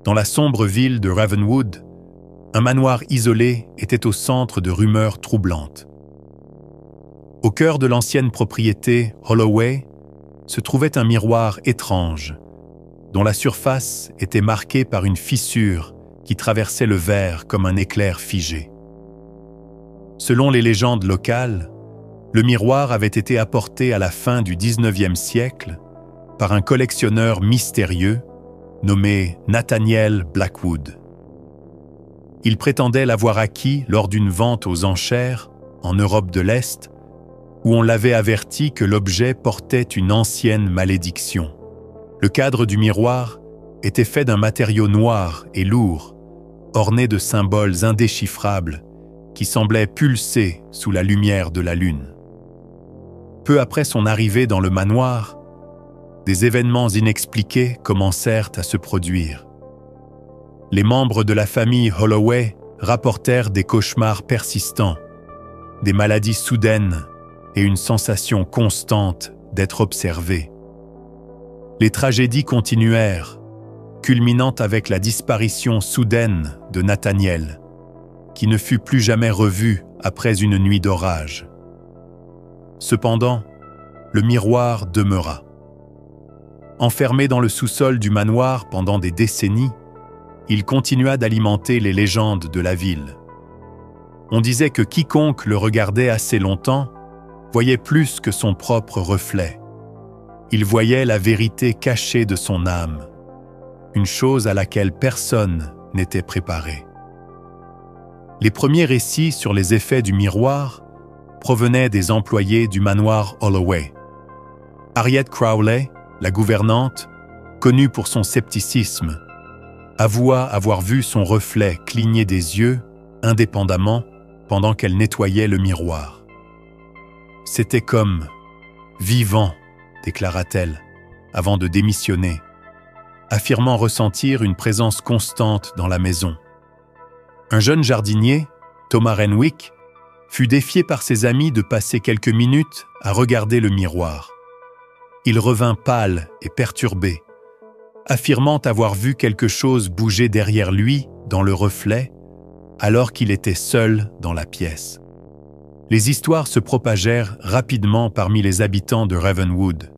Dans la sombre ville de Ravenwood, un manoir isolé était au centre de rumeurs troublantes. Au cœur de l'ancienne propriété Holloway se trouvait un miroir étrange, dont la surface était marquée par une fissure qui traversait le verre comme un éclair figé. Selon les légendes locales, le miroir avait été apporté à la fin du XIXe siècle par un collectionneur mystérieux nommé Nathaniel Blackwood. Il prétendait l'avoir acquis lors d'une vente aux enchères en Europe de l'Est, où on l'avait averti que l'objet portait une ancienne malédiction. Le cadre du miroir était fait d'un matériau noir et lourd, orné de symboles indéchiffrables qui semblaient pulser sous la lumière de la lune. Peu après son arrivée dans le manoir, des événements inexpliqués commencèrent à se produire. Les membres de la famille Holloway rapportèrent des cauchemars persistants, des maladies soudaines et une sensation constante d'être observés. Les tragédies continuèrent, culminant avec la disparition soudaine de Nathaniel, qui ne fut plus jamais revu après une nuit d'orage. Cependant, le miroir demeura. Enfermé dans le sous-sol du manoir pendant des décennies, il continua d'alimenter les légendes de la ville. On disait que quiconque le regardait assez longtemps voyait plus que son propre reflet. Il voyait la vérité cachée de son âme, une chose à laquelle personne n'était préparé. Les premiers récits sur les effets du miroir provenaient des employés du manoir Holloway. Harriet Crowley, la gouvernante, connue pour son scepticisme, avoua avoir vu son reflet cligner des yeux indépendamment pendant qu'elle nettoyait le miroir. « C'était comme vivant », déclara-t-elle, avant de démissionner, affirmant ressentir une présence constante dans la maison. Un jeune jardinier, Thomas Renwick, fut défié par ses amis de passer quelques minutes à regarder le miroir. Il revint pâle et perturbé, affirmant avoir vu quelque chose bouger derrière lui dans le reflet, alors qu'il était seul dans la pièce. Les histoires se propagèrent rapidement parmi les habitants de Ravenwood.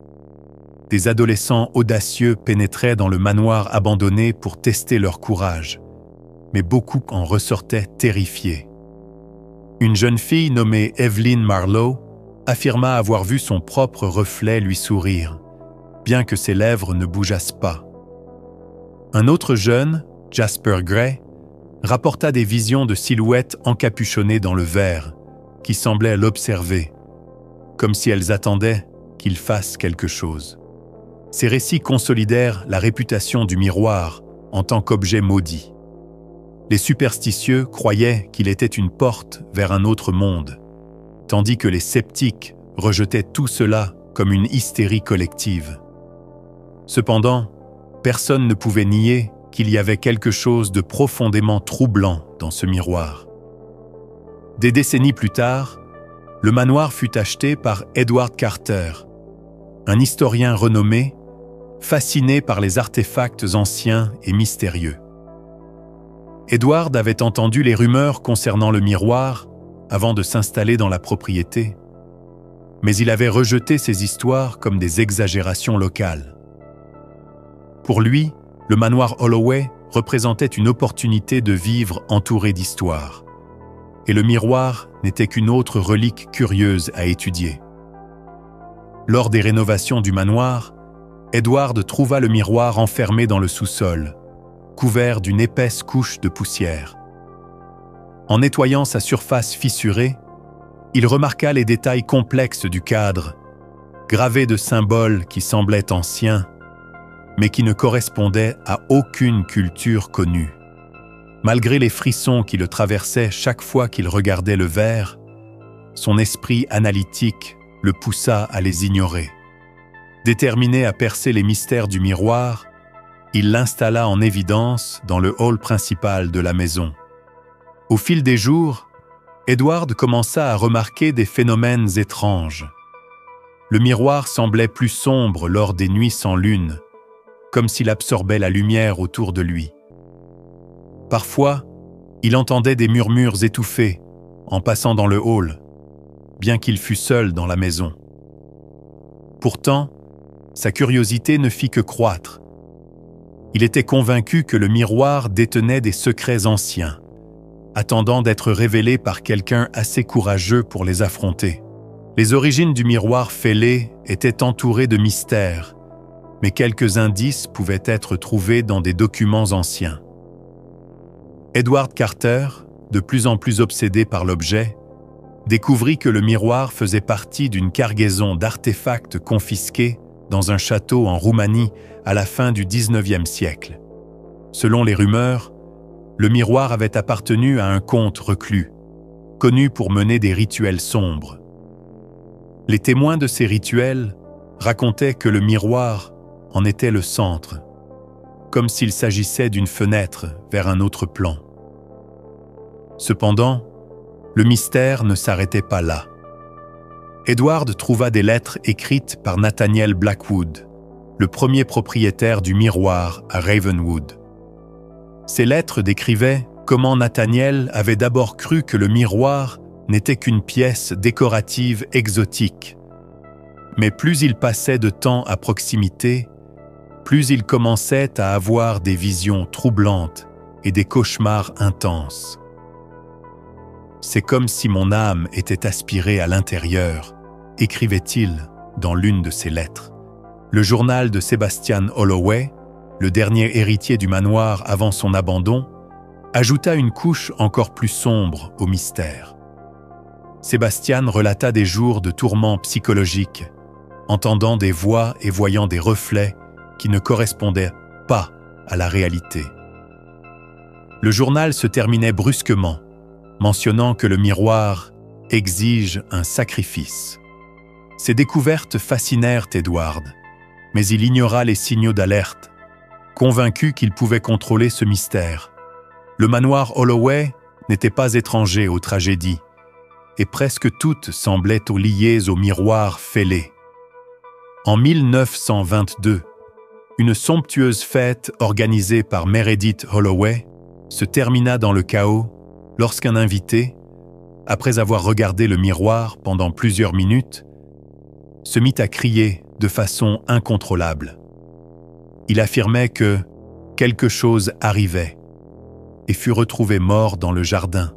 Des adolescents audacieux pénétraient dans le manoir abandonné pour tester leur courage, mais beaucoup en ressortaient terrifiés. Une jeune fille nommée Evelyn Marlowe affirma avoir vu son propre reflet lui sourire, bien que ses lèvres ne bougeassent pas. Un autre jeune, Jasper Gray, rapporta des visions de silhouettes encapuchonnées dans le verre, qui semblaient l'observer, comme si elles attendaient qu'il fasse quelque chose. Ces récits consolidèrent la réputation du miroir en tant qu'objet maudit. Les superstitieux croyaient qu'il était une porte vers un autre monde, tandis que les sceptiques rejetaient tout cela comme une hystérie collective. Cependant, personne ne pouvait nier qu'il y avait quelque chose de profondément troublant dans ce miroir. Des décennies plus tard, le manoir fut acheté par Edward Carter, un historien renommé, fasciné par les artefacts anciens et mystérieux. Edward avait entendu les rumeurs concernant le miroir avant de s'installer dans la propriété, mais il avait rejeté ces histoires comme des exagérations locales. Pour lui, le manoir Holloway représentait une opportunité de vivre entouré d'histoires, et le miroir n'était qu'une autre relique curieuse à étudier. Lors des rénovations du manoir, Edward trouva le miroir enfermé dans le sous-sol, couvert d'une épaisse couche de poussière. En nettoyant sa surface fissurée, il remarqua les détails complexes du cadre, gravés de symboles qui semblaient anciens, mais qui ne correspondaient à aucune culture connue. Malgré les frissons qui le traversaient chaque fois qu'il regardait le verre, son esprit analytique le poussa à les ignorer. Déterminé à percer les mystères du miroir, il l'installa en évidence dans le hall principal de la maison. Au fil des jours, Edward commença à remarquer des phénomènes étranges. Le miroir semblait plus sombre lors des nuits sans lune, comme s'il absorbait la lumière autour de lui, Parfois, il entendait des murmures étouffés en passant dans le hall, bien qu'il fût seul dans la maison. Pourtant, sa curiosité ne fit que croître. Il était convaincu que le miroir détenait des secrets anciens, attendant d'être révélés par quelqu'un assez courageux pour les affronter. Les origines du miroir fêlé étaient entourées de mystères, mais quelques indices pouvaient être trouvés dans des documents anciens. Edward Carter, de plus en plus obsédé par l'objet, découvrit que le miroir faisait partie d'une cargaison d'artefacts confisqués dans un château en Roumanie à la fin du XIXe siècle. Selon les rumeurs, le miroir avait appartenu à un comte reclus, connu pour mener des rituels sombres. Les témoins de ces rituels racontaient que le miroir en était le centre, comme s'il s'agissait d'une fenêtre vers un autre plan. Cependant, le mystère ne s'arrêtait pas là. Edward trouva des lettres écrites par Nathaniel Blackwood, le premier propriétaire du miroir à Ravenwood. Ces lettres décrivaient comment Nathaniel avait d'abord cru que le miroir n'était qu'une pièce décorative exotique. Mais plus il passait de temps à proximité, plus il commençait à avoir des visions troublantes et des cauchemars intenses. C'est comme si mon âme était aspirée à l'intérieur, écrivait-il dans l'une de ses lettres. Le journal de Sebastian Holloway, le dernier héritier du manoir avant son abandon, ajouta une couche encore plus sombre au mystère. Sebastian relata des jours de tourments psychologiques, entendant des voix et voyant des reflets qui ne correspondaient pas à la réalité. Le journal se terminait brusquement, mentionnant que le miroir exige un sacrifice. Ces découvertes fascinèrent Edward, mais il ignora les signaux d'alerte, convaincu qu'il pouvait contrôler ce mystère. Le manoir Holloway n'était pas étranger aux tragédies, et presque toutes semblaient liées au miroir fêlé. En 1922, une somptueuse fête organisée par Meredith Holloway se termina dans le chaos lorsqu'un invité, après avoir regardé le miroir pendant plusieurs minutes, se mit à crier de façon incontrôlable. Il affirmait que quelque chose arrivait et fut retrouvé mort dans le jardin,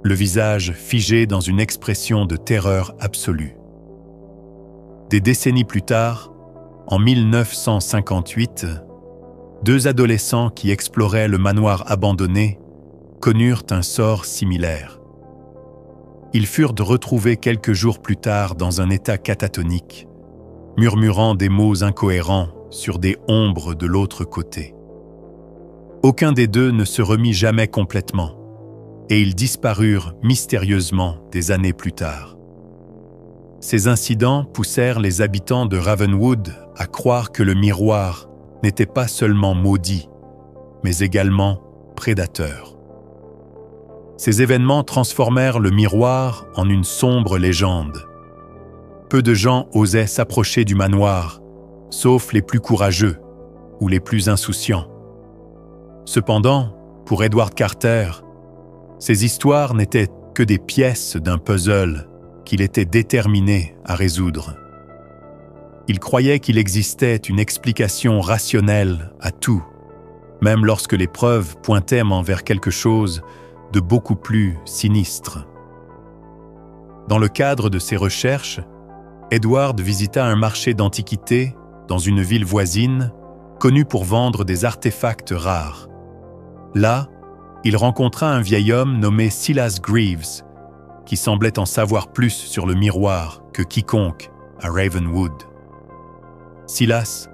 le visage figé dans une expression de terreur absolue. Des décennies plus tard, en 1958, deux adolescents qui exploraient le manoir abandonné connurent un sort similaire. Ils furent retrouvés quelques jours plus tard dans un état catatonique, murmurant des mots incohérents sur des ombres de l'autre côté. Aucun des deux ne se remit jamais complètement, et ils disparurent mystérieusement des années plus tard. Ces incidents poussèrent les habitants de Ravenwood à croire que le miroir n'était pas seulement maudit, mais également prédateur. Ces événements transformèrent le miroir en une sombre légende. Peu de gens osaient s'approcher du manoir, sauf les plus courageux ou les plus insouciants. Cependant, pour Edward Carter, ces histoires n'étaient que des pièces d'un puzzle qu'il était déterminé à résoudre. Il croyait qu'il existait une explication rationnelle à tout, même lorsque les preuves pointaient vers quelque chose de beaucoup plus sinistre. Dans le cadre de ses recherches, Edward visita un marché d'antiquités dans une ville voisine, connue pour vendre des artefacts rares. Là, il rencontra un vieil homme nommé Silas Greaves, qui semblait en savoir plus sur le miroir que quiconque à Ravenwood. Silas,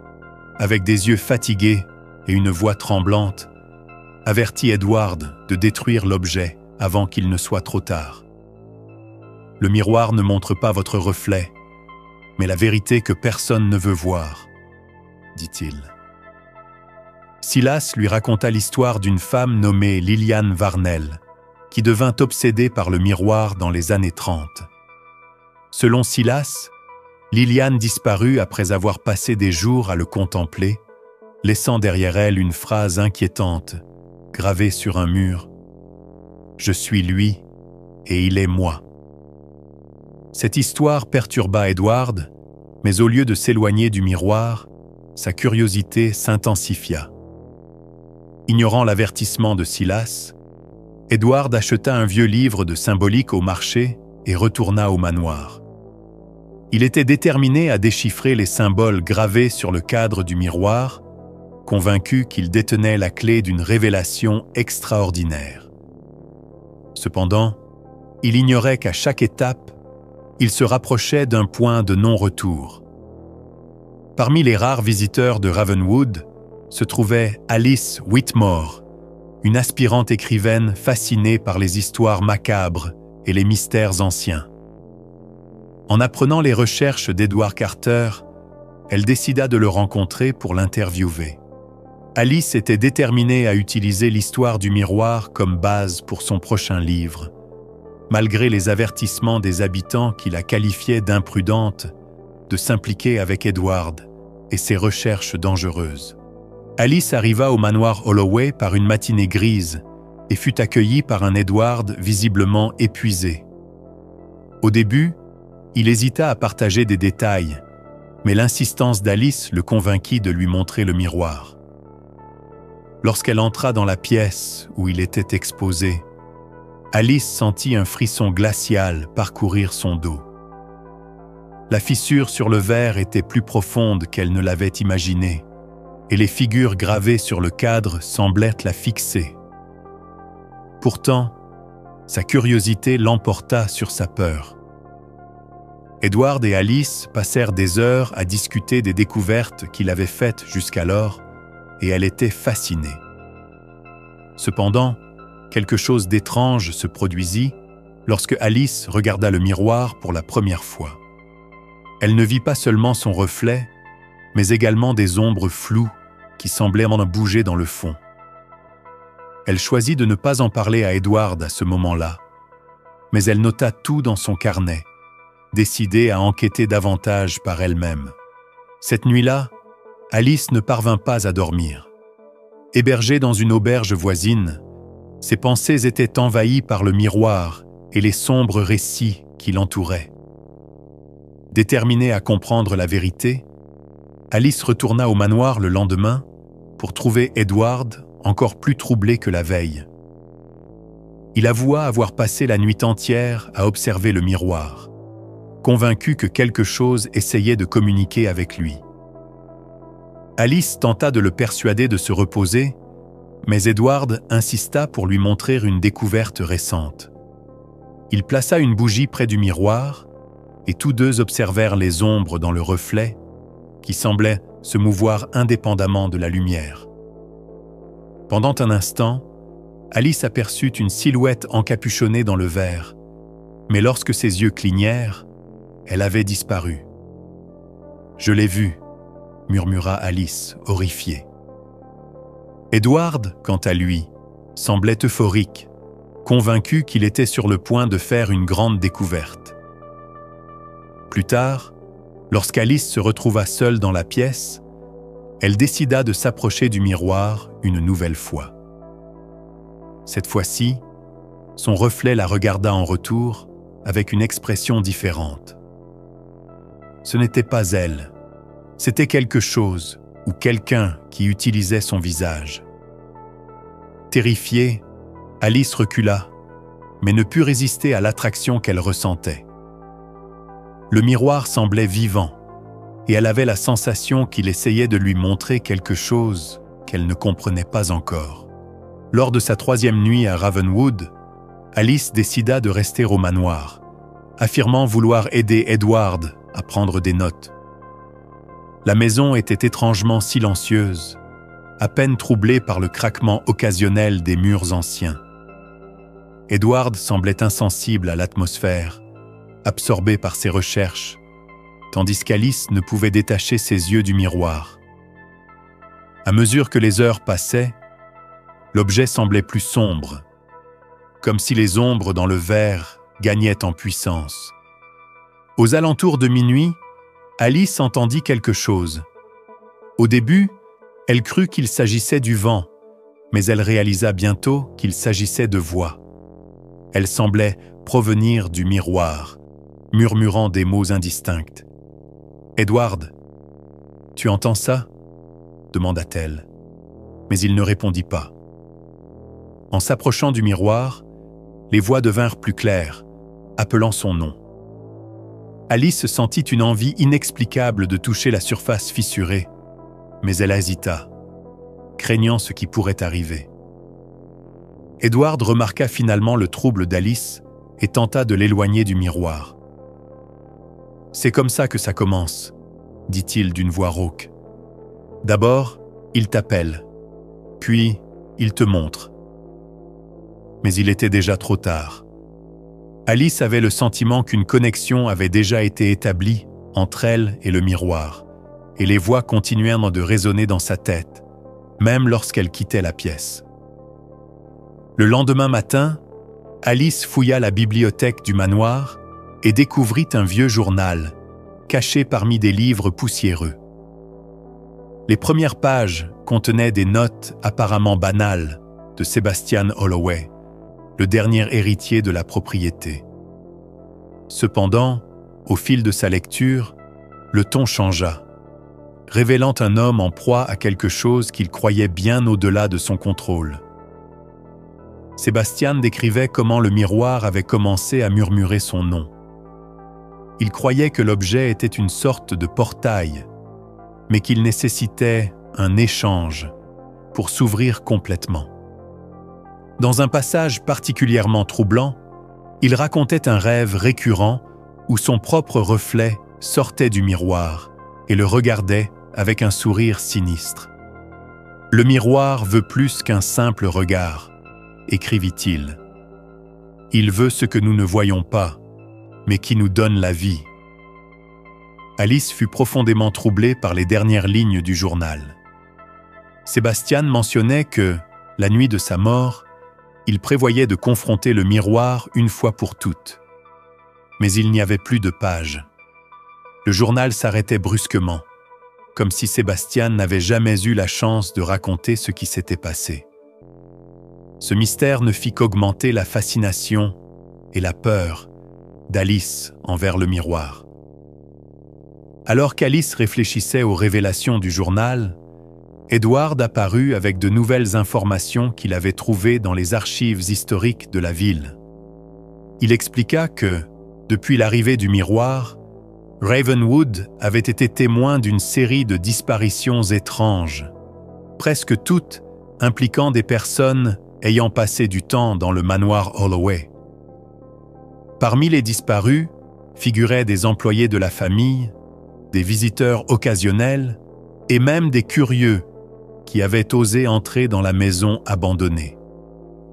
avec des yeux fatigués et une voix tremblante, avertit Edward de détruire l'objet avant qu'il ne soit trop tard. « Le miroir ne montre pas votre reflet, mais la vérité que personne ne veut voir, » dit-il. Silas lui raconta l'histoire d'une femme nommée Lillian Varnell, qui devint obsédée par le miroir dans les années 30. Selon Silas, Lillian disparut après avoir passé des jours à le contempler, laissant derrière elle une phrase inquiétante, « gravées sur un mur. Je suis lui et il est moi. Cette histoire perturba Edward, mais au lieu de s'éloigner du miroir, sa curiosité s'intensifia. Ignorant l'avertissement de Silas, Edward acheta un vieux livre de symbolique au marché et retourna au manoir. Il était déterminé à déchiffrer les symboles gravés sur le cadre du miroir, convaincu qu'il détenait la clé d'une révélation extraordinaire. Cependant, il ignorait qu'à chaque étape, il se rapprochait d'un point de non-retour. Parmi les rares visiteurs de Ravenwood se trouvait Alice Whitmore, une aspirante écrivaine fascinée par les histoires macabres et les mystères anciens. En apprenant les recherches d'Edward Carter, elle décida de le rencontrer pour l'interviewer. Alice était déterminée à utiliser l'histoire du miroir comme base pour son prochain livre, malgré les avertissements des habitants qui la qualifiaient d'imprudente de s'impliquer avec Edward et ses recherches dangereuses. Alice arriva au manoir Holloway par une matinée grise et fut accueillie par un Edward visiblement épuisé. Au début, il hésita à partager des détails, mais l'insistance d'Alice le convainquit de lui montrer le miroir. Lorsqu'elle entra dans la pièce où il était exposé, Alice sentit un frisson glacial parcourir son dos. La fissure sur le verre était plus profonde qu'elle ne l'avait imaginé, et les figures gravées sur le cadre semblaient la fixer. Pourtant, sa curiosité l'emporta sur sa peur. Edward et Alice passèrent des heures à discuter des découvertes qu'il avait faites jusqu'alors, et elle était fascinée. Cependant, quelque chose d'étrange se produisit lorsque Alice regarda le miroir pour la première fois. Elle ne vit pas seulement son reflet, mais également des ombres floues qui semblaient en bouger dans le fond. Elle choisit de ne pas en parler à Edward à ce moment-là, mais elle nota tout dans son carnet, décidée à enquêter davantage par elle-même. Cette nuit-là, Alice ne parvint pas à dormir. Hébergée dans une auberge voisine, ses pensées étaient envahies par le miroir et les sombres récits qui l'entouraient. Déterminée à comprendre la vérité, Alice retourna au manoir le lendemain pour trouver Edward encore plus troublé que la veille. Il avoua avoir passé la nuit entière à observer le miroir, convaincu que quelque chose essayait de communiquer avec lui. Alice tenta de le persuader de se reposer, mais Edward insista pour lui montrer une découverte récente. Il plaça une bougie près du miroir et tous deux observèrent les ombres dans le reflet qui semblaient se mouvoir indépendamment de la lumière. Pendant un instant, Alice aperçut une silhouette encapuchonnée dans le verre, mais lorsque ses yeux clignèrent, elle avait disparu. « Je l'ai vue », murmura Alice, horrifiée. Edward, quant à lui, semblait euphorique, convaincu qu'il était sur le point de faire une grande découverte. Plus tard, lorsqu'Alice se retrouva seule dans la pièce, elle décida de s'approcher du miroir une nouvelle fois. Cette fois-ci, son reflet la regarda en retour avec une expression différente. Ce n'était pas elle, c'était quelque chose ou quelqu'un qui utilisait son visage. Terrifiée, Alice recula, mais ne put résister à l'attraction qu'elle ressentait. Le miroir semblait vivant, et elle avait la sensation qu'il essayait de lui montrer quelque chose qu'elle ne comprenait pas encore. Lors de sa 3e nuit à Ravenwood, Alice décida de rester au manoir, affirmant vouloir aider Edward à prendre des notes. La maison était étrangement silencieuse, à peine troublée par le craquement occasionnel des murs anciens. Edward semblait insensible à l'atmosphère, absorbé par ses recherches, tandis qu'Alice ne pouvait détacher ses yeux du miroir. À mesure que les heures passaient, l'objet semblait plus sombre, comme si les ombres dans le verre gagnaient en puissance. Aux alentours de minuit, Alice entendit quelque chose. Au début, elle crut qu'il s'agissait du vent, mais elle réalisa bientôt qu'il s'agissait de voix. Elles semblaient provenir du miroir, murmurant des mots indistincts. « Edward, tu entends ça ?» demanda-t-elle, mais il ne répondit pas. En s'approchant du miroir, les voix devinrent plus claires, appelant son nom. Alice sentit une envie inexplicable de toucher la surface fissurée, mais elle hésita, craignant ce qui pourrait arriver. Edward remarqua finalement le trouble d'Alice et tenta de l'éloigner du miroir. « C'est comme ça que ça commence », dit-il d'une voix rauque. « D'abord, il t'appelle, puis il te montre. » Mais il était déjà trop tard. Alice avait le sentiment qu'une connexion avait déjà été établie entre elle et le miroir, et les voix continuèrent de résonner dans sa tête, même lorsqu'elle quittait la pièce. Le lendemain matin, Alice fouilla la bibliothèque du manoir et découvrit un vieux journal, caché parmi des livres poussiéreux. Les premières pages contenaient des notes apparemment banales de Sebastian Holloway, le dernier héritier de la propriété. Cependant, au fil de sa lecture, le ton changea, révélant un homme en proie à quelque chose qu'il croyait bien au-delà de son contrôle. Sébastien décrivait comment le miroir avait commencé à murmurer son nom. Il croyait que l'objet était une sorte de portail, mais qu'il nécessitait un échange pour s'ouvrir complètement. Dans un passage particulièrement troublant, il racontait un rêve récurrent où son propre reflet sortait du miroir et le regardait avec un sourire sinistre. « Le miroir veut plus qu'un simple regard », écrivit-il. « Il veut ce que nous ne voyons pas, mais qui nous donne la vie. » Alice fut profondément troublée par les dernières lignes du journal. Sébastien mentionnait que, la nuit de sa mort, il prévoyait de confronter le miroir une fois pour toutes. Mais il n'y avait plus de pages. Le journal s'arrêtait brusquement, comme si Sébastien n'avait jamais eu la chance de raconter ce qui s'était passé. Ce mystère ne fit qu'augmenter la fascination et la peur d'Alice envers le miroir. Alors qu'Alice réfléchissait aux révélations du journal, Edward apparut avec de nouvelles informations qu'il avait trouvées dans les archives historiques de la ville. Il expliqua que, depuis l'arrivée du miroir, Ravenwood avait été témoin d'une série de disparitions étranges, presque toutes impliquant des personnes ayant passé du temps dans le manoir Holloway. Parmi les disparus figuraient des employés de la famille, des visiteurs occasionnels et même des curieux qui avaient osé entrer dans la maison abandonnée.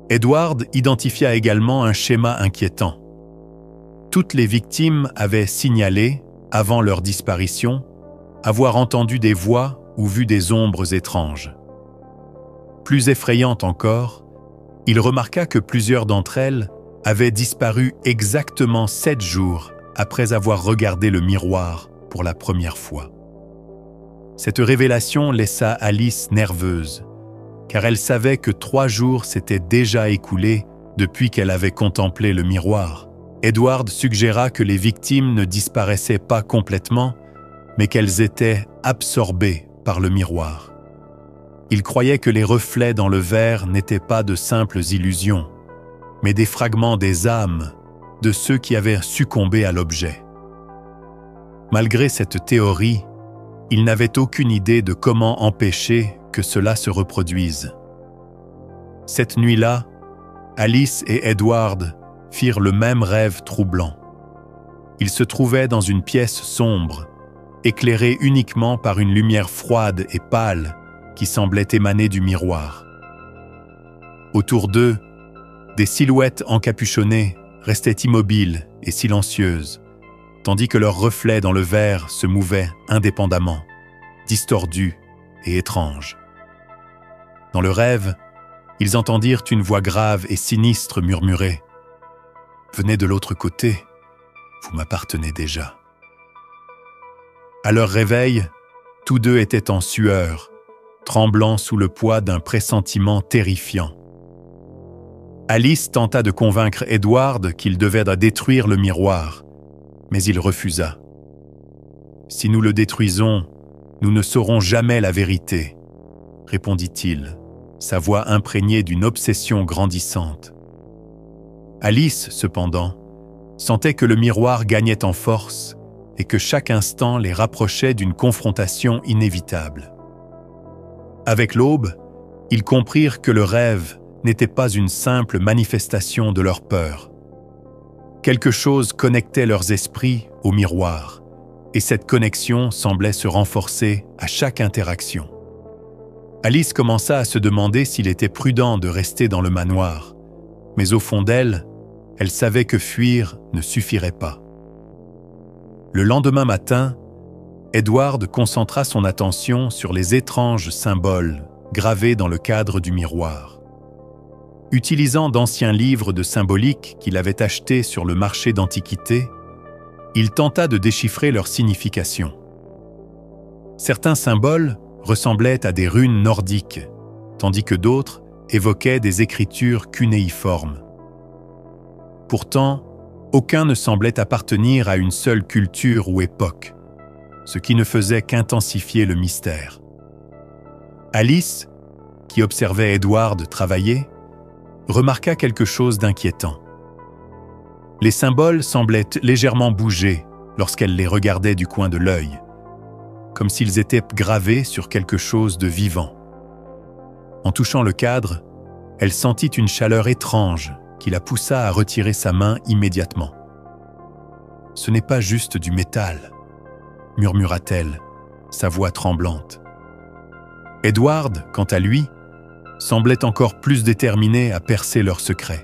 Edward identifia également un schéma inquiétant. Toutes les victimes avaient signalé, avant leur disparition, avoir entendu des voix ou vu des ombres étranges. Plus effrayante encore, il remarqua que plusieurs d'entre elles avaient disparu exactement 7 jours après avoir regardé le miroir pour la première fois. Cette révélation laissa Alice nerveuse, car elle savait que 3 jours s'étaient déjà écoulés depuis qu'elle avait contemplé le miroir. Edward suggéra que les victimes ne disparaissaient pas complètement, mais qu'elles étaient absorbées par le miroir. Il croyait que les reflets dans le verre n'étaient pas de simples illusions, mais des fragments des âmes de ceux qui avaient succombé à l'objet. Malgré cette théorie, il n'avait aucune idée de comment empêcher que cela se reproduise. Cette nuit-là, Alice et Edward firent le même rêve troublant. Ils se trouvaient dans une pièce sombre, éclairée uniquement par une lumière froide et pâle qui semblait émaner du miroir. Autour d'eux, des silhouettes encapuchonnées restaient immobiles et silencieuses, tandis que leurs reflets dans le verre se mouvaient indépendamment, distordus et étranges. Dans le rêve, ils entendirent une voix grave et sinistre murmurer « Venez de l'autre côté, vous m'appartenez déjà. » À leur réveil, tous deux étaient en sueur, tremblant sous le poids d'un pressentiment terrifiant. Alice tenta de convaincre Edward qu'il devait détruire le miroir, mais il refusa. « Si nous le détruisons, nous ne saurons jamais la vérité, » répondit-il, sa voix imprégnée d'une obsession grandissante. Alice, cependant, sentait que le miroir gagnait en force et que chaque instant les rapprochait d'une confrontation inévitable. Avec l'aube, ils comprirent que le rêve n'était pas une simple manifestation de leur peur. Quelque chose connectait leurs esprits au miroir, et cette connexion semblait se renforcer à chaque interaction. Alice commença à se demander s'il était prudent de rester dans le manoir, mais au fond d'elle, elle savait que fuir ne suffirait pas. Le lendemain matin, Edward concentra son attention sur les étranges symboles gravés dans le cadre du miroir. Utilisant d'anciens livres de symbolique qu'il avait achetés sur le marché d'antiquités, il tenta de déchiffrer leur signification. Certains symboles ressemblaient à des runes nordiques, tandis que d'autres évoquaient des écritures cunéiformes. Pourtant, aucun ne semblait appartenir à une seule culture ou époque, ce qui ne faisait qu'intensifier le mystère. Alice, qui observait Edward travailler, remarqua quelque chose d'inquiétant. Les symboles semblaient légèrement bouger lorsqu'elle les regardait du coin de l'œil, comme s'ils étaient gravés sur quelque chose de vivant. En touchant le cadre, elle sentit une chaleur étrange qui la poussa à retirer sa main immédiatement. « Ce n'est pas juste du métal », murmura-t-elle, sa voix tremblante. Edward, quant à lui, semblait encore plus déterminé à percer leur secret.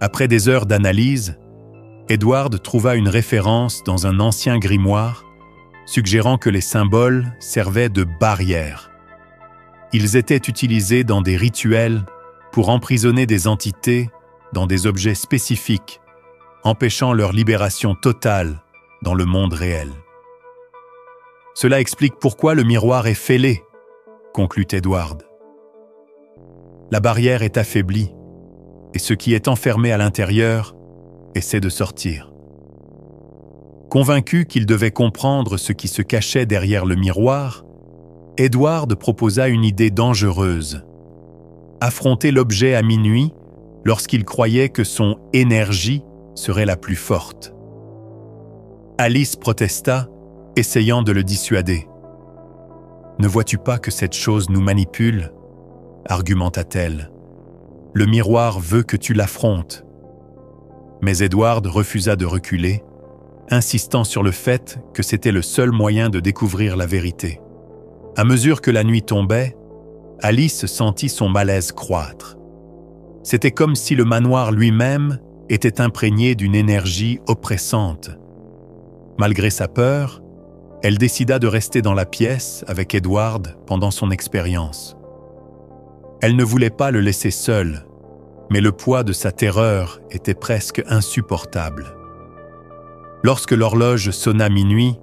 Après des heures d'analyse, Edward trouva une référence dans un ancien grimoire suggérant que les symboles servaient de barrières. Ils étaient utilisés dans des rituels pour emprisonner des entités dans des objets spécifiques, empêchant leur libération totale dans le monde réel. Cela explique pourquoi le miroir est fêlé, conclut Edward. La barrière est affaiblie, et ce qui est enfermé à l'intérieur essaie de sortir. Convaincu qu'il devait comprendre ce qui se cachait derrière le miroir, Edward proposa une idée dangereuse. Affronter l'objet à minuit lorsqu'il croyait que son énergie serait la plus forte. Alice protesta, essayant de le dissuader. « Ne vois-tu pas que cette chose nous manipule ?» argumenta-t-elle. « Le miroir veut que tu l'affrontes. » Mais Edward refusa de reculer, insistant sur le fait que c'était le seul moyen de découvrir la vérité. À mesure que la nuit tombait, Alice sentit son malaise croître. C'était comme si le manoir lui-même était imprégné d'une énergie oppressante. Malgré sa peur, elle décida de rester dans la pièce avec Edward pendant son expérience. Elle ne voulait pas le laisser seul, mais le poids de sa terreur était presque insupportable. Lorsque l'horloge sonna minuit,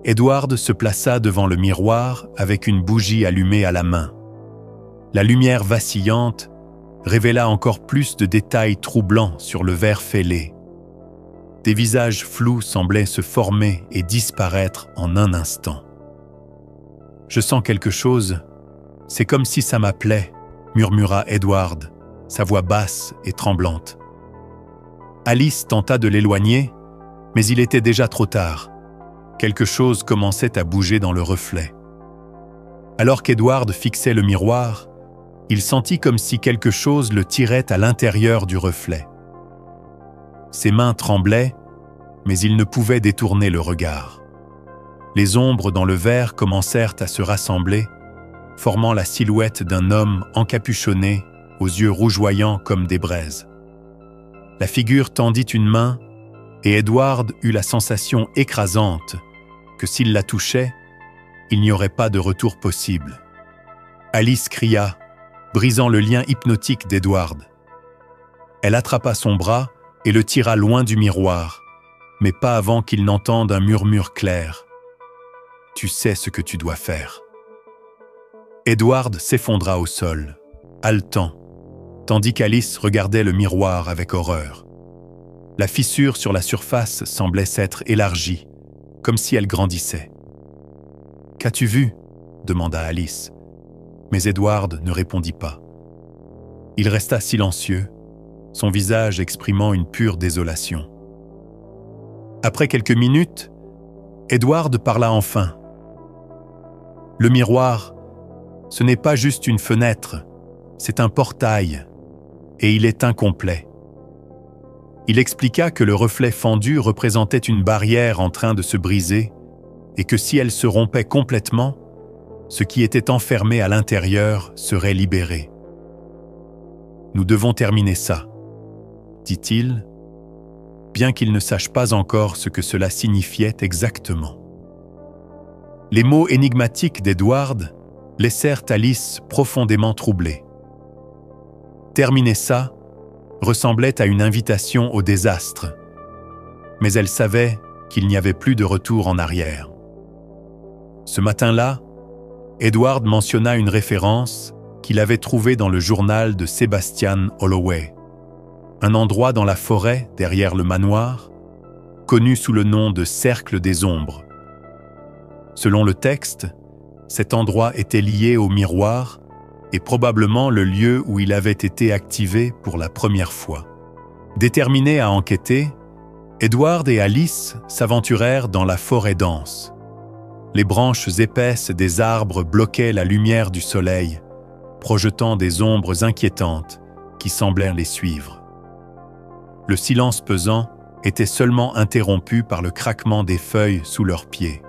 Edward se plaça devant le miroir avec une bougie allumée à la main. La lumière vacillante révéla encore plus de détails troublants sur le verre fêlé. Des visages flous semblaient se former et disparaître en un instant. « Je sens quelque chose, c'est comme si ça m'appelait », murmura Edward, sa voix basse et tremblante. Alice tenta de l'éloigner, mais il était déjà trop tard. Quelque chose commençait à bouger dans le reflet. Alors qu'Edward fixait le miroir, il sentit comme si quelque chose le tirait à l'intérieur du reflet. Ses mains tremblaient, mais il ne pouvait détourner le regard. Les ombres dans le verre commencèrent à se rassembler, formant la silhouette d'un homme encapuchonné, aux yeux rougeoyants comme des braises. La figure tendit une main, et Edward eut la sensation écrasante que s'il la touchait, il n'y aurait pas de retour possible. Alice cria, brisant le lien hypnotique d'Edward. Elle attrapa son bras et le tira loin du miroir, mais pas avant qu'il n'entende un murmure clair. « Tu sais ce que tu dois faire. » Edward s'effondra au sol, haletant, tandis qu'Alice regardait le miroir avec horreur. La fissure sur la surface semblait s'être élargie, comme si elle grandissait. « Qu'as-tu vu » demanda Alice, mais Edward ne répondit pas. Il resta silencieux, son visage exprimant une pure désolation. Après quelques minutes, Edward parla enfin. « Le miroir, ce n'est pas juste une fenêtre, c'est un portail, et il est incomplet. » Il expliqua que le reflet fendu représentait une barrière en train de se briser et que si elle se rompait complètement, ce qui était enfermé à l'intérieur serait libéré. « Nous devons terminer ça, » dit-il, bien qu'il ne sache pas encore ce que cela signifiait exactement. Les mots énigmatiques d'Edward laissèrent Alice profondément troublée. Terminer ça ressemblait à une invitation au désastre, mais elle savait qu'il n'y avait plus de retour en arrière. Ce matin-là, Edward mentionna une référence qu'il avait trouvée dans le journal de Sebastian Holloway, un endroit dans la forêt derrière le manoir, connu sous le nom de Cercle des Ombres. Selon le texte, cet endroit était lié au miroir et probablement le lieu où il avait été activé pour la première fois. Déterminés à enquêter, Edward et Alice s'aventurèrent dans la forêt dense. Les branches épaisses des arbres bloquaient la lumière du soleil, projetant des ombres inquiétantes qui semblèrent les suivre. Le silence pesant était seulement interrompu par le craquement des feuilles sous leurs pieds.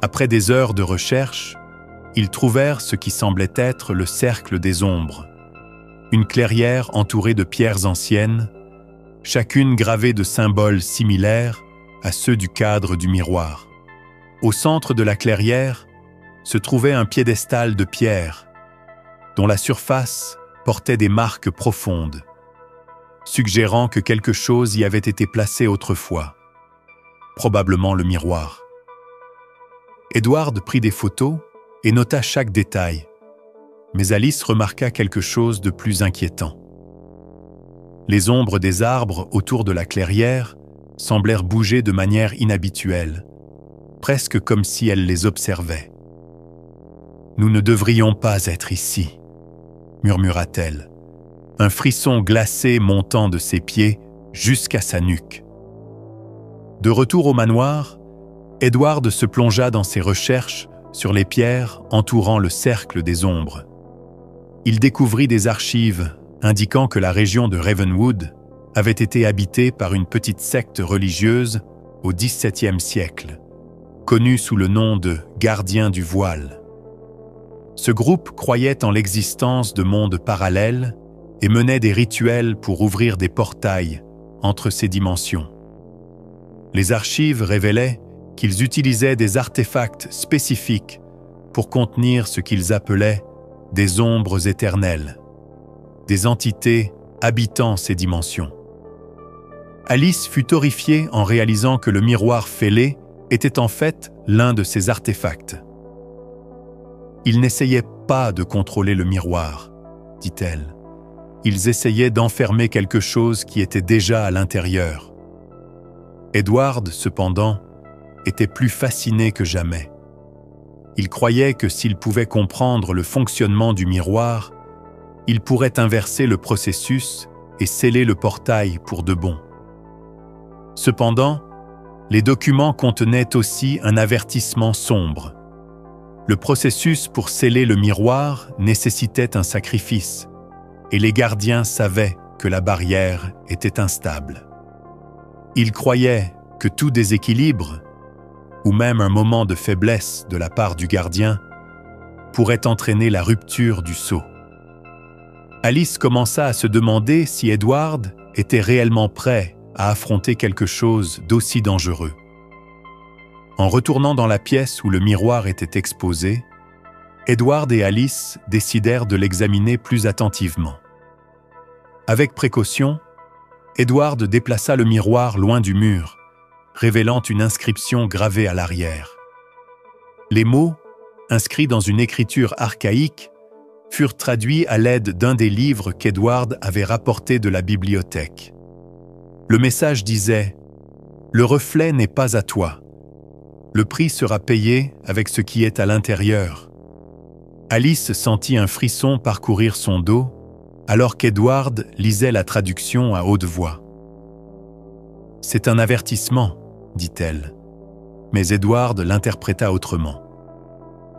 Après des heures de recherche, ils trouvèrent ce qui semblait être le cercle des ombres, une clairière entourée de pierres anciennes, chacune gravée de symboles similaires à ceux du cadre du miroir. Au centre de la clairière se trouvait un piédestal de pierre, dont la surface portait des marques profondes, suggérant que quelque chose y avait été placé autrefois, probablement le miroir. Edward prit des photos et nota chaque détail, mais Alice remarqua quelque chose de plus inquiétant. Les ombres des arbres autour de la clairière semblèrent bouger de manière inhabituelle, presque comme si elle les observait. « Nous ne devrions pas être ici, » murmura-t-elle, un frisson glacé montant de ses pieds jusqu'à sa nuque. De retour au manoir, Edward se plongea dans ses recherches sur les pierres entourant le cercle des ombres. Il découvrit des archives indiquant que la région de Ravenwood avait été habitée par une petite secte religieuse au XVIIe siècle, connue sous le nom de Gardiens du Voile. Ce groupe croyait en l'existence de mondes parallèles et menait des rituels pour ouvrir des portails entre ces dimensions. Les archives révélaient qu'ils utilisaient des artefacts spécifiques pour contenir ce qu'ils appelaient des ombres éternelles, des entités habitant ces dimensions. Alice fut horrifiée en réalisant que le miroir fêlé était en fait l'un de ces artefacts. « Ils n'essayaient pas de contrôler le miroir, » dit-elle. « Ils essayaient d'enfermer quelque chose qui était déjà à l'intérieur. » Edward, cependant, était plus fasciné que jamais. Il croyait que s'il pouvait comprendre le fonctionnement du miroir, il pourrait inverser le processus et sceller le portail pour de bon. Cependant, les documents contenaient aussi un avertissement sombre. Le processus pour sceller le miroir nécessitait un sacrifice, et les gardiens savaient que la barrière était instable. Ils croyaient que tout déséquilibre, ou même un moment de faiblesse de la part du gardien, pourrait entraîner la rupture du sceau. Alice commença à se demander si Edward était réellement prêt à affronter quelque chose d'aussi dangereux. En retournant dans la pièce où le miroir était exposé, Edward et Alice décidèrent de l'examiner plus attentivement. Avec précaution, Edward déplaça le miroir loin du mur, révélant une inscription gravée à l'arrière. Les mots, inscrits dans une écriture archaïque, furent traduits à l'aide d'un des livres qu'Edward avait rapportés de la bibliothèque. Le message disait « Le reflet n'est pas à toi. Le prix sera payé avec ce qui est à l'intérieur. » Alice sentit un frisson parcourir son dos alors qu'Edward lisait la traduction à haute voix. « C'est un avertissement, » dit-elle. Mais Edward l'interpréta autrement.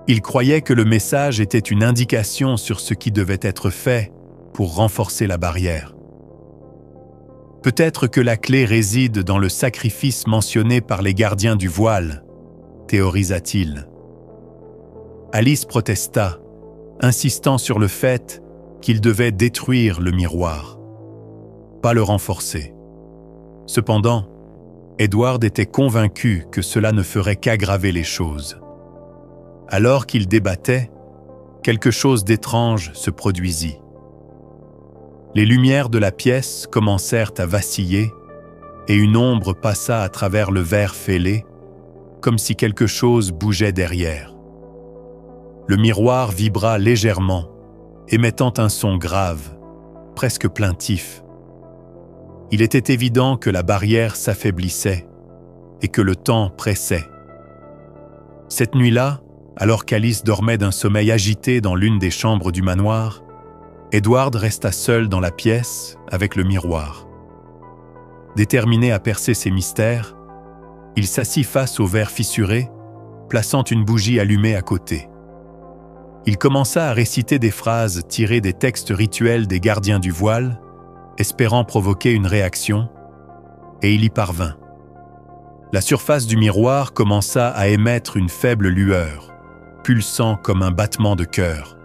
Il croyait que le message était une indication sur ce qui devait être fait pour renforcer la barrière. Peut-être que la clé réside dans le sacrifice mentionné par les gardiens du voile, théorisa-t-il. Alice protesta, insistant sur le fait qu'il devait détruire le miroir, pas le renforcer. Cependant, Edward était convaincu que cela ne ferait qu'aggraver les choses. Alors qu'il débattait, quelque chose d'étrange se produisit. Les lumières de la pièce commencèrent à vaciller et une ombre passa à travers le verre fêlé, comme si quelque chose bougeait derrière. Le miroir vibra légèrement, émettant un son grave, presque plaintif. Il était évident que la barrière s'affaiblissait et que le temps pressait. Cette nuit-là, alors qu'Alice dormait d'un sommeil agité dans l'une des chambres du manoir, Edward resta seul dans la pièce avec le miroir. Déterminé à percer ses mystères, il s'assit face au verre fissuré, plaçant une bougie allumée à côté. Il commença à réciter des phrases tirées des textes rituels des gardiens du voile, espérant provoquer une réaction, et il y parvint. La surface du miroir commença à émettre une faible lueur, pulsant comme un battement de cœur.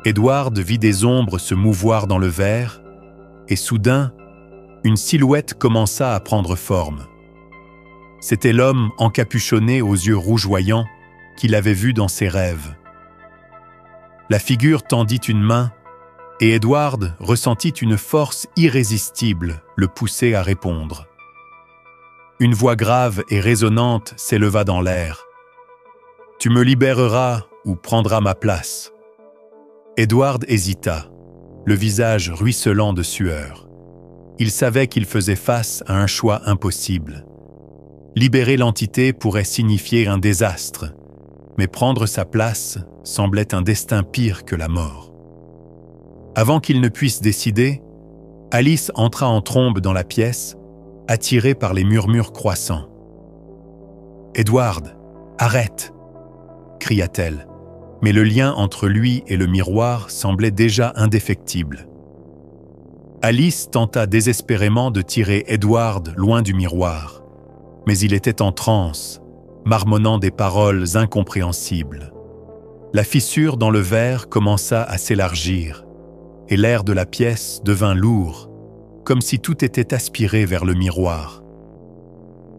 Edward vit des ombres se mouvoir dans le verre, et soudain, une silhouette commença à prendre forme. C'était l'homme encapuchonné aux yeux rougeoyants qu'il avait vu dans ses rêves. La figure tendit une main, et Edward ressentit une force irrésistible le pousser à répondre. Une voix grave et résonnante s'éleva dans l'air. « Tu me libéreras ou prendras ma place. » Edward hésita, le visage ruisselant de sueur. Il savait qu'il faisait face à un choix impossible. Libérer l'entité pourrait signifier un désastre, mais prendre sa place semblait un destin pire que la mort. Avant qu'il ne puisse décider, Alice entra en trombe dans la pièce, attirée par les murmures croissants. « Edward, arrête !» cria-t-elle, mais le lien entre lui et le miroir semblait déjà indéfectible. Alice tenta désespérément de tirer Edward loin du miroir, mais il était en transe, marmonnant des paroles incompréhensibles. La fissure dans le verre commença à s'élargir, et l'air de la pièce devint lourd, comme si tout était aspiré vers le miroir.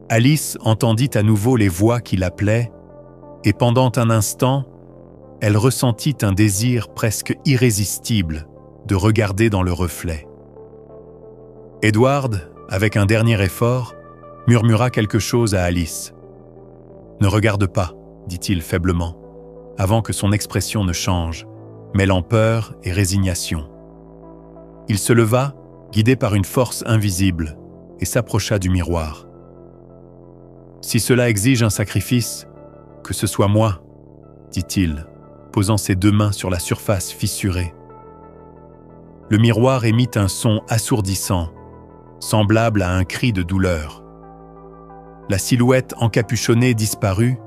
Alice entendit à nouveau les voix qui l'appelaient, et pendant un instant, elle ressentit un désir presque irrésistible de regarder dans le reflet. Edward, avec un dernier effort, murmura quelque chose à Alice. « Ne regarde pas, » dit-il faiblement, avant que son expression ne change, mêlant peur et résignation. Il se leva, guidé par une force invisible, et s'approcha du miroir. « Si cela exige un sacrifice, que ce soit moi, » dit-il, posant ses deux mains sur la surface fissurée. Le miroir émit un son assourdissant, semblable à un cri de douleur. La silhouette encapuchonnée disparut,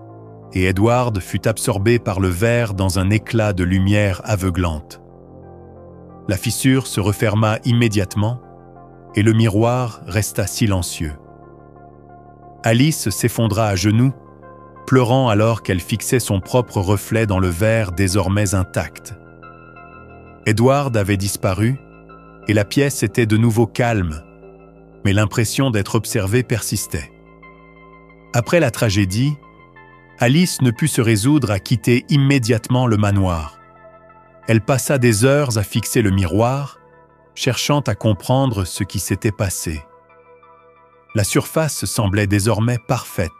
et Edward fut absorbé par le verre dans un éclat de lumière aveuglante. La fissure se referma immédiatement, et le miroir resta silencieux. Alice s'effondra à genoux, pleurant alors qu'elle fixait son propre reflet dans le verre désormais intact. Edward avait disparu, et la pièce était de nouveau calme, mais l'impression d'être observée persistait. Après la tragédie, Alice ne put se résoudre à quitter immédiatement le manoir. Elle passa des heures à fixer le miroir, cherchant à comprendre ce qui s'était passé. La surface semblait désormais parfaite,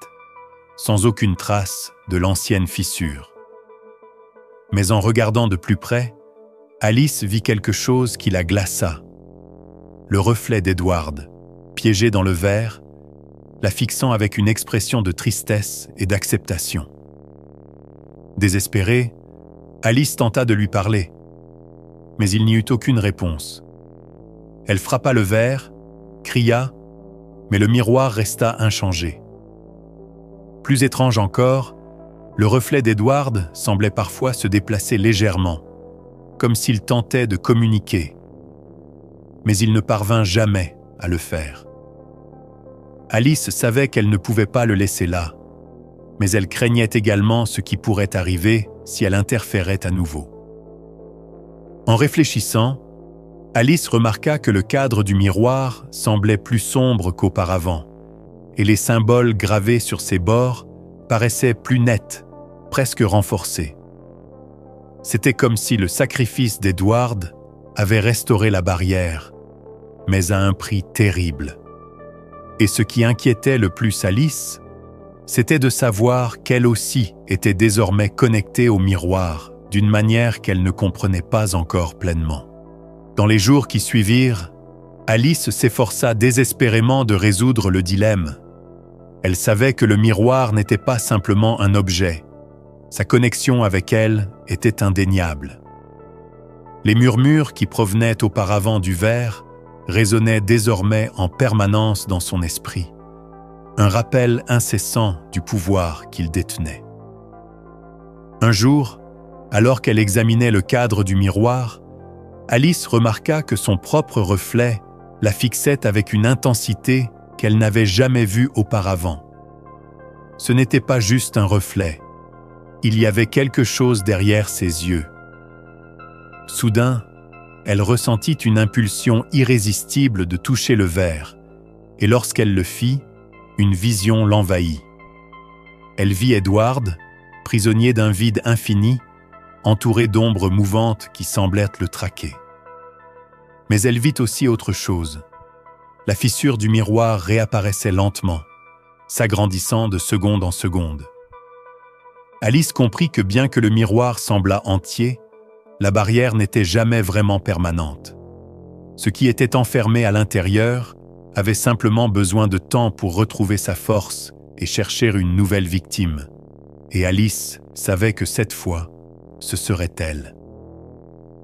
sans aucune trace de l'ancienne fissure. Mais en regardant de plus près, Alice vit quelque chose qui la glaça. Le reflet d'Edward, piégé dans le verre, la fixant avec une expression de tristesse et d'acceptation. Désespérée, Alice tenta de lui parler, mais il n'y eut aucune réponse. Elle frappa le verre, cria, mais le miroir resta inchangé. Plus étrange encore, le reflet d'Edward semblait parfois se déplacer légèrement, comme s'il tentait de communiquer. Mais il ne parvint jamais à le faire. Alice savait qu'elle ne pouvait pas le laisser là, mais elle craignait également ce qui pourrait arriver si elle interférait à nouveau. En réfléchissant, Alice remarqua que le cadre du miroir semblait plus sombre qu'auparavant, et les symboles gravés sur ses bords paraissaient plus nets, presque renforcés. C'était comme si le sacrifice d'Edward avait restauré la barrière, mais à un prix terrible. Et ce qui inquiétait le plus Alice, c'était de savoir qu'elle aussi était désormais connectée au miroir d'une manière qu'elle ne comprenait pas encore pleinement. Dans les jours qui suivirent, Alice s'efforça désespérément de résoudre le dilemme. Elle savait que le miroir n'était pas simplement un objet. Sa connexion avec elle était indéniable. Les murmures qui provenaient auparavant du verre résonnaient désormais en permanence dans son esprit, un rappel incessant du pouvoir qu'il détenait. Un jour, alors qu'elle examinait le cadre du miroir, Alice remarqua que son propre reflet la fixait avec une intensité qu'elle n'avait jamais vue auparavant. Ce n'était pas juste un reflet, il y avait quelque chose derrière ses yeux. Soudain, elle ressentit une impulsion irrésistible de toucher le verre, et lorsqu'elle le fit, une vision l'envahit. Elle vit Edward, prisonnier d'un vide infini, entouré d'ombres mouvantes qui semblaient le traquer. Mais elle vit aussi autre chose. La fissure du miroir réapparaissait lentement, s'agrandissant de seconde en seconde. Alice comprit que bien que le miroir semblât entier, la barrière n'était jamais vraiment permanente. Ce qui était enfermé à l'intérieur avait simplement besoin de temps pour retrouver sa force et chercher une nouvelle victime. Et Alice savait que cette fois, ce serait elle.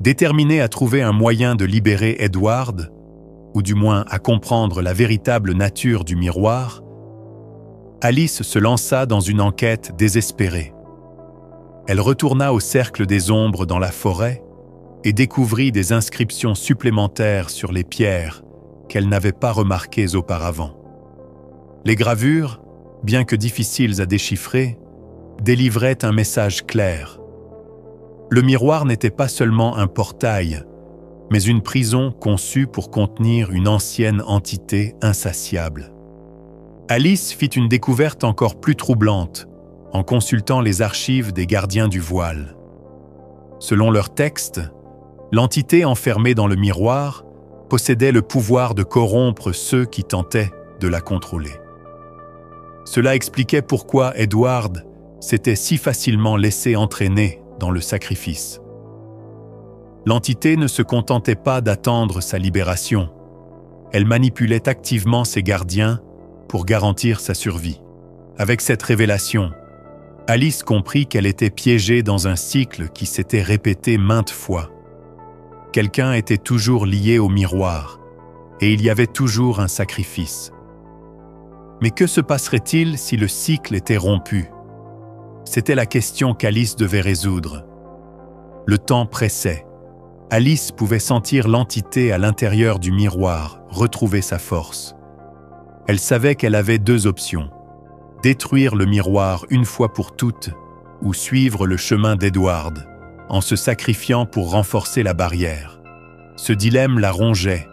Déterminée à trouver un moyen de libérer Edward, ou du moins à comprendre la véritable nature du miroir, Alice se lança dans une enquête désespérée. Elle retourna au cercle des ombres dans la forêt et découvrit des inscriptions supplémentaires sur les pierres qu'elle n'avait pas remarquées auparavant. Les gravures, bien que difficiles à déchiffrer, délivraient un message clair. Le miroir n'était pas seulement un portail, mais une prison conçue pour contenir une ancienne entité insatiable. Alice fit une découverte encore plus troublante en consultant les archives des gardiens du voile. Selon leurs textes, l'entité enfermée dans le miroir possédait le pouvoir de corrompre ceux qui tentaient de la contrôler. Cela expliquait pourquoi Edward s'était si facilement laissé entraîner dans le sacrifice. L'entité ne se contentait pas d'attendre sa libération. Elle manipulait activement ses gardiens pour garantir sa survie. Avec cette révélation, Alice comprit qu'elle était piégée dans un cycle qui s'était répété maintes fois. Quelqu'un était toujours lié au miroir, et il y avait toujours un sacrifice. Mais que se passerait-il si le cycle était rompu? C'était la question qu'Alice devait résoudre. Le temps pressait. Alice pouvait sentir l'entité à l'intérieur du miroir retrouver sa force. Elle savait qu'elle avait deux options: détruire le miroir une fois pour toutes ou suivre le chemin d'Edward, en se sacrifiant pour renforcer la barrière. Ce dilemme la rongeait,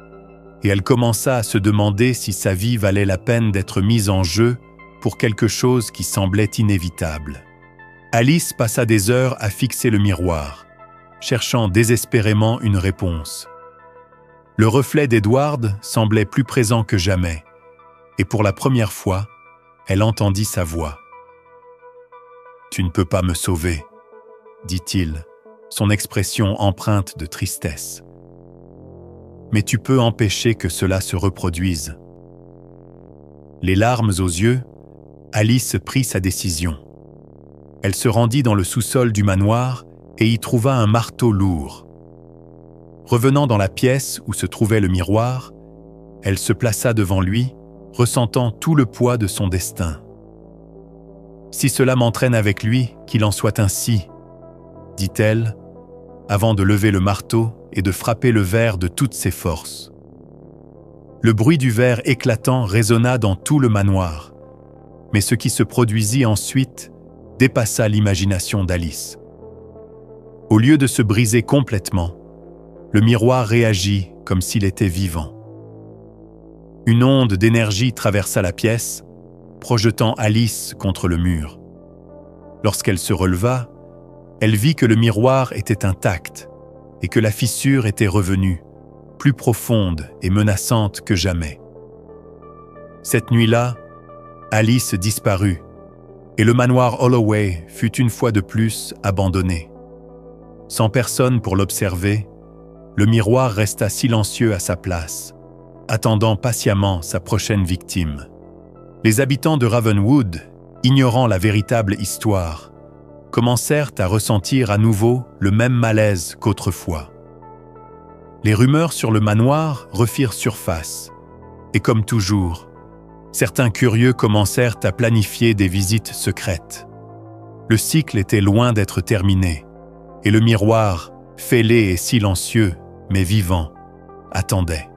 et elle commença à se demander si sa vie valait la peine d'être mise en jeu pour quelque chose qui semblait inévitable. Alice passa des heures à fixer le miroir, cherchant désespérément une réponse. Le reflet d'Edward semblait plus présent que jamais, et pour la première fois, elle entendit sa voix. « Tu ne peux pas me sauver, » dit-il, son expression empreinte de tristesse. Mais tu peux empêcher que cela se reproduise. Les larmes aux yeux, Alice prit sa décision. Elle se rendit dans le sous-sol du manoir et y trouva un marteau lourd. Revenant dans la pièce où se trouvait le miroir, elle se plaça devant lui, ressentant tout le poids de son destin. « Si cela m'entraîne avec lui, qu'il en soit ainsi, » dit-elle, avant de lever le marteau et de frapper le verre de toutes ses forces. Le bruit du verre éclatant résonna dans tout le manoir, mais ce qui se produisit ensuite dépassa l'imagination d'Alice. Au lieu de se briser complètement, le miroir réagit comme s'il était vivant. Une onde d'énergie traversa la pièce, projetant Alice contre le mur. Lorsqu'elle se releva, elle vit que le miroir était intact et que la fissure était revenue, plus profonde et menaçante que jamais. Cette nuit-là, Alice disparut et le manoir Holloway fut une fois de plus abandonné. Sans personne pour l'observer, le miroir resta silencieux à sa place, attendant patiemment sa prochaine victime. Les habitants de Ravenwood, ignorant la véritable histoire, commencèrent à ressentir à nouveau le même malaise qu'autrefois. Les rumeurs sur le manoir refirent surface, et comme toujours, certains curieux commencèrent à planifier des visites secrètes. Le cycle était loin d'être terminé, et le miroir, fêlé et silencieux, mais vivant, attendait.